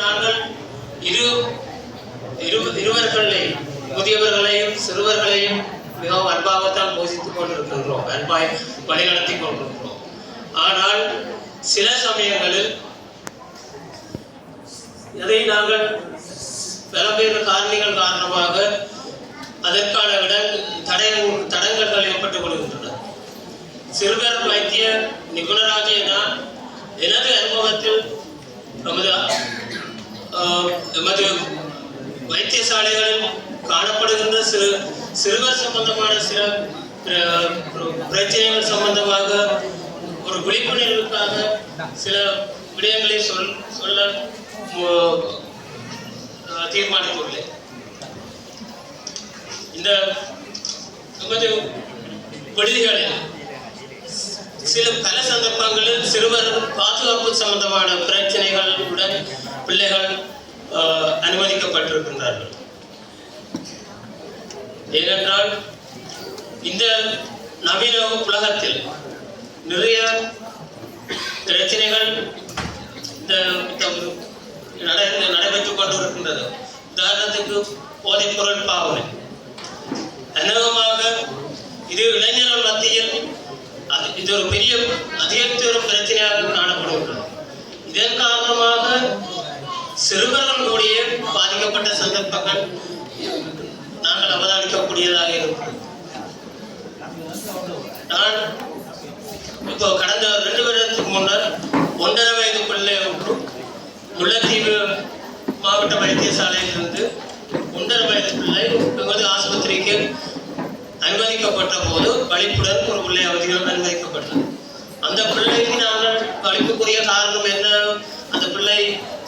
நாங்கள் இருவர்களையும் முதியவர்களையும் சிறுவர்களையும் மிகவும் அன்பாகத்தான் போஷித்துக் கொண்டிருக்கின்றோம், அன்பாய் வழிநடத்தி கொண்டிருக்கிறோம். ஆனால் சில சமயங்களில் அதை நாங்கள் பல்வேறு காரணிகள் காரணமாக அதற்கான தடங்கல்கள் ஏற்பட்டுக் கொள்கின்றன. சிறுவர் வைத்திய நிபுணராகிய நான் எனது அனுபவத்தில் எமது வைத்தியசாலைகளில் காணப்படுகின்ற சிறுவர் சம்பந்தமான சில பிரச்சனைகள் சம்பந்தமாக ஒரு விழிப்புணர்வுக்காக சில விடயங்களை சொல்ல தீர்மானித்துள்ளேன். இந்த எமது விடுதிகளில் பல சந்தர்ப்பங்களில் சிறுவர் பாதுகாப்பு சம்பந்தமான பிரச்சனைகளுடன் பிள்ளைகள் அனுமதிக்கப்பட்டிருக்கின்றார்கள். ஏனென்றால் இந்த நவீன உலகத்தில் நிறைய பிரச்சனைகள் நடைபெற்றுக் கொண்டிருக்கின்றது. உதாரணத்துக்கு போதைப்பொருள் பாவனை அநேகமாக இது இளைஞர்கள் மத்தியில் இது ஒரு பெரிய அதிகரித்து வரும் பிரச்சனையாக காணப்படுகின்றது. இதன் காரணமாக சிறுவர்களுடைய பாதிக்கப்பட்ட சந்தர்ப்பங்கள் நாங்கள் அவதானிக்கக்கூடியதாக இருக்கிறது. நான் இப்போ கடந்த 2 வருடத்துக்கு முன்னர் 1.5 வயது பிள்ளை ஒன்று முல்லைத்தீவு மாவட்ட வைத்தியசாலையிலிருந்து 1.5 வயது பிள்ளை எமது ஆஸ்பத்திரிக்கு அனுமதிக்கப்பட்ட போது வலிப்புடன் ஒரு பிள்ளை அனுமதிக்கப்பட்டது. அந்த பிள்ளைக்கு நாங்கள் வலிப்புக்குரிய காரணம் என்ன, அந்த பிள்ளை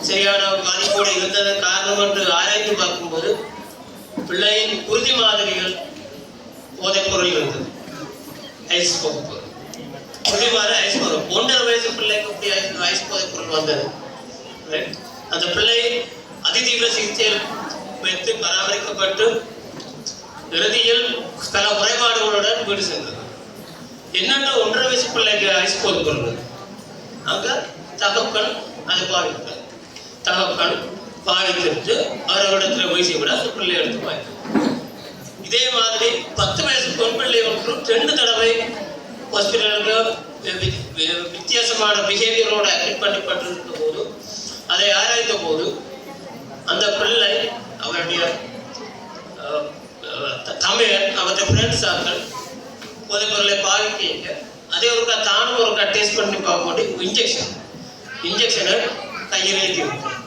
சரியான பாதிப்போடு இருந்ததன் காரணம் என்று ஆராய்ந்து பார்க்கும்போது பிள்ளையின் உறுதி மாதிரிகள் போதைப்பொருள் இருந்தது. ஐஸ் போதைப்பொருள் உறுதி மாதிரி ஐஸ் போதை 1.5 வயசு பிள்ளைக்கு ஐஸ் போதைப்பொருள் வந்தது. அந்த பிள்ளை அதிதீவிர சிகிச்சையில் வைத்து பராமரிக்கப்பட்டு இறுதியில் பல குறைபாடுகளுடன் வீடு சென்றது. என்னென்ன 1.5 வயசு பிள்ளைக்கு ஐஸ் போதைப்பொருள் அங்க தகப்பன் அதை பாவித்தார். தகப்பன் பாவித்திருந்து அவர்களிடத்தில் வீசி விட அந்த பிள்ளை எடுத்து பாய்த்தார். இதே மாதிரி 10 வயசு பெண் பிள்ளை ஒன்று 2 தடவை ஹாஸ்பிட்டலுக்கு வித்தியாசமான பிஹேவியரோட அட்மிட் பண்ணப்பட்டிருந்த போது அதை ஆராய்ந்த போது அந்த பிள்ளை அவருடைய தமிழ் அவருடைய ஃப்ரெண்ட்ஸ் ஆக்கள் போதைப்பொருளை பாவிக்க அதே ஒருக்கா தானும் ஒருக்கா டேஸ்ட் பண்ணி பார்க்க மாட்டேன் இன்ஜெக்ஷனை கையில் ஏற்றி வைக்கும்.